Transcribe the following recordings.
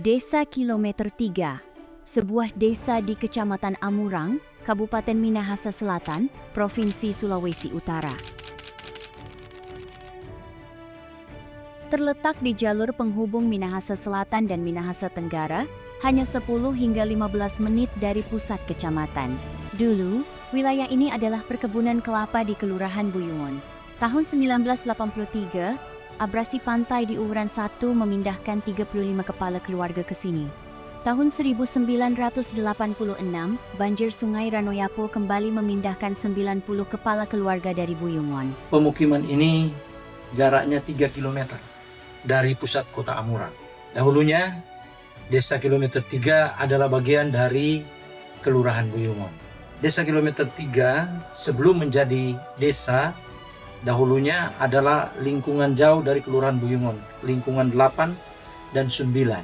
Desa Kilometer 3, sebuah desa di Kecamatan Amurang, Kabupaten Minahasa Selatan, Provinsi Sulawesi Utara. Terletak di jalur penghubung Minahasa Selatan dan Minahasa Tenggara, hanya 10 hingga 15 menit dari pusat kecamatan. Dulu, wilayah ini adalah perkebunan kelapa di Kelurahan Buyungon. Tahun 1983, abrasi pantai di Uwuran 1 memindahkan 35 kepala keluarga ke sini. Tahun 1986, banjir Sungai Ranoyapo kembali memindahkan 90 kepala keluarga dari Buyungon. Pemukiman ini jaraknya 3 km dari pusat kota Amurang. Dahulunya, Desa Kilometer 3 adalah bagian dari Kelurahan Buyungon. Desa Kilometer 3 sebelum menjadi desa, dahulunya adalah lingkungan jauh dari Kelurahan Buyungon, lingkungan 8 dan 9.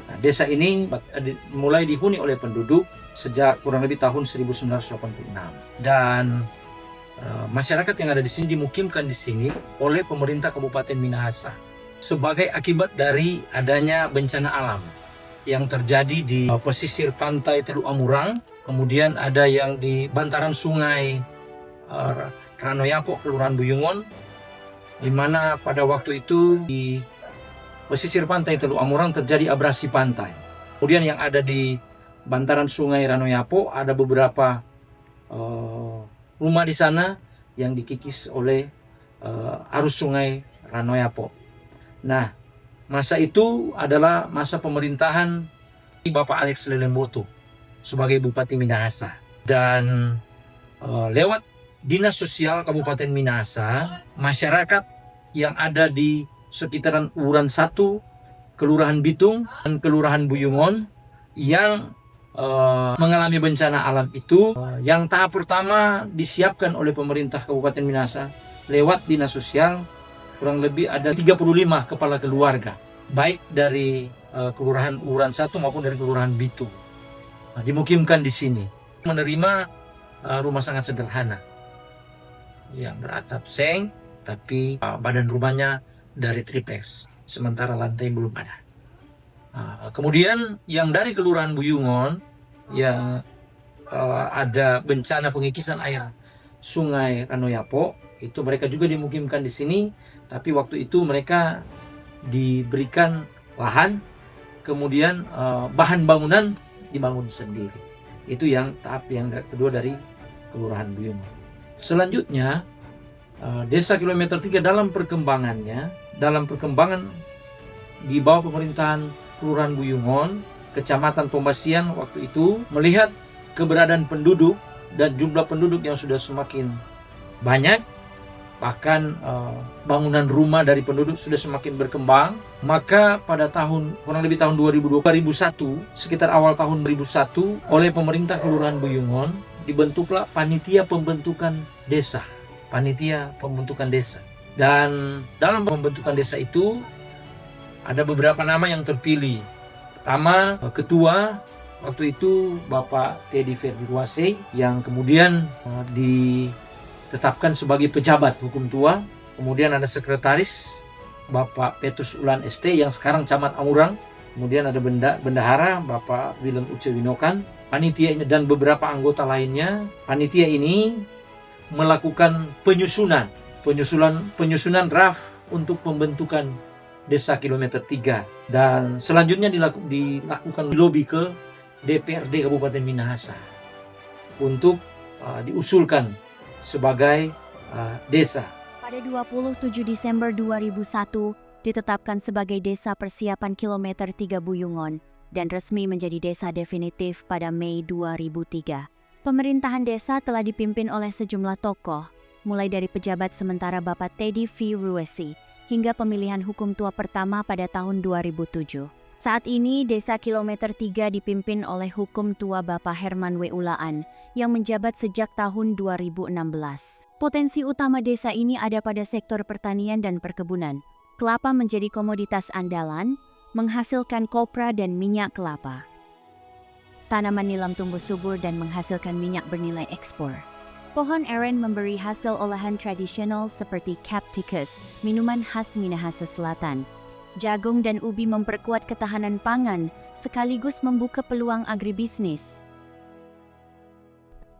Nah, desa ini mulai dihuni oleh penduduk sejak kurang lebih tahun 1986. Dan masyarakat yang ada di sini dimukimkan di sini oleh pemerintah Kabupaten Minahasa sebagai akibat dari adanya bencana alam yang terjadi di pesisir pantai Teluk Amurang, kemudian ada yang di bantaran sungai Ranoyapo, Kelurahan Buyungon, di mana pada waktu itu di pesisir pantai Teluk Amurang terjadi abrasi pantai. Kemudian yang ada di bantaran sungai Ranoyapo ada beberapa rumah di sana yang dikikis oleh arus sungai Ranoyapo. Nah, masa itu adalah masa pemerintahan Bapak Alex Lelemboto sebagai Bupati Minahasa. Dan lewat Dinas Sosial Kabupaten Minahasa, masyarakat yang ada di sekitaran Uwuran 1, Kelurahan Bitung, dan Kelurahan Buyungon yang mengalami bencana alam itu, yang tahap pertama disiapkan oleh pemerintah Kabupaten Minahasa lewat Dinas Sosial, kurang lebih ada 35 kepala keluarga, baik dari Kelurahan Uwuran 1 maupun dari Kelurahan Bitung. Nah, dimukimkan di sini, menerima rumah sangat sederhana yang beratap seng, tapi badan rumahnya dari triplex, sementara lantai belum ada. Kemudian yang dari Kelurahan Buyungon yang ada bencana pengikisan air Sungai Ranoyapo, itu mereka juga dimukimkan di sini, tapi waktu itu mereka diberikan lahan, kemudian bahan bangunan dibangun sendiri. Itu yang tahap yang kedua dari Kelurahan Buyungon. Selanjutnya, Desa Kilometer 3 dalam perkembangan di bawah pemerintahan Kelurahan Buyungon, Kecamatan Tombasian waktu itu melihat keberadaan penduduk dan jumlah penduduk yang sudah semakin banyak, bahkan bangunan rumah dari penduduk sudah semakin berkembang, maka pada kurang lebih tahun 2001, sekitar awal tahun 2001, oleh pemerintah Kelurahan Buyungon dibentuklah panitia pembentukan desa. Dan dalam pembentukan desa itu ada beberapa nama yang terpilih. Pertama, ketua waktu itu Bapak Teddy Ferdiruase, yang kemudian ditetapkan sebagai pejabat hukum tua. Kemudian ada sekretaris Bapak Petrus Ulan ST yang sekarang camat Amurang. Kemudian ada bendahara Bapak Willem Uce Winokan. Panitia ini dan beberapa anggota lainnya, panitia ini melakukan penyusunan draft untuk pembentukan Desa Kilometer 3, dan selanjutnya dilakukan lobby ke DPRD Kabupaten Minahasa untuk diusulkan sebagai desa. Pada 27 Desember 2001, ditetapkan sebagai Desa Persiapan Kilometer 3 Buyungon dan resmi menjadi desa definitif pada Mei 2003. Pemerintahan desa telah dipimpin oleh sejumlah tokoh, mulai dari pejabat sementara Bapak Teddy Ferdiruase hingga pemilihan hukum tua pertama pada tahun 2007. Saat ini, Desa Kilometer 3 dipimpin oleh hukum tua Bapak Herman W. Ulaan yang menjabat sejak tahun 2016. Potensi utama desa ini ada pada sektor pertanian dan perkebunan. Kelapa menjadi komoditas andalan, menghasilkan kopra dan minyak kelapa. Tanaman nilam tumbuh subur dan menghasilkan minyak bernilai ekspor. Pohon aren memberi hasil olahan tradisional seperti capticus, minuman khas Minahasa Selatan. Jagung dan ubi memperkuat ketahanan pangan sekaligus membuka peluang agribisnis.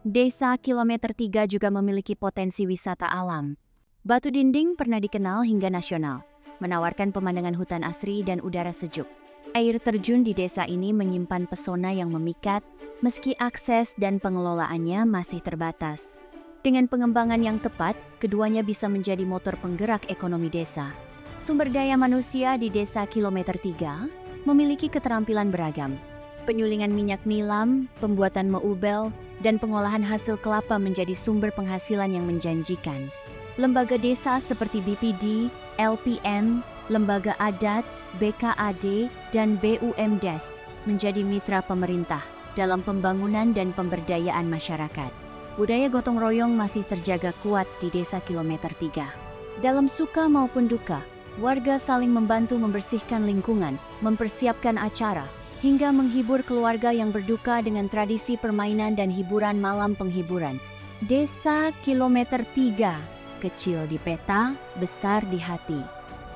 Desa Kilometer 3 juga memiliki potensi wisata alam. Batu Dinding pernah dikenal hingga nasional, menawarkan pemandangan hutan asri dan udara sejuk. Air terjun di desa ini menyimpan pesona yang memikat, meski akses dan pengelolaannya masih terbatas. Dengan pengembangan yang tepat, keduanya bisa menjadi motor penggerak ekonomi desa. Sumber daya manusia di Desa Kilometer 3 memiliki keterampilan beragam. Penyulingan minyak nilam, pembuatan meubel, dan pengolahan hasil kelapa menjadi sumber penghasilan yang menjanjikan. Lembaga desa seperti BPD, LPM, Lembaga Adat, BKAD, dan BUMDes menjadi mitra pemerintah dalam pembangunan dan pemberdayaan masyarakat. Budaya gotong royong masih terjaga kuat di Desa Kilometer 3. Dalam suka maupun duka, warga saling membantu membersihkan lingkungan, mempersiapkan acara, hingga menghibur keluarga yang berduka dengan tradisi permainan dan hiburan malam penghiburan. Desa Kilometer 3, kecil di peta, besar di hati.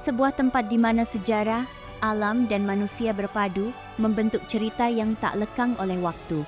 Sebuah tempat di mana sejarah, alam, dan manusia berpadu membentuk cerita yang tak lekang oleh waktu.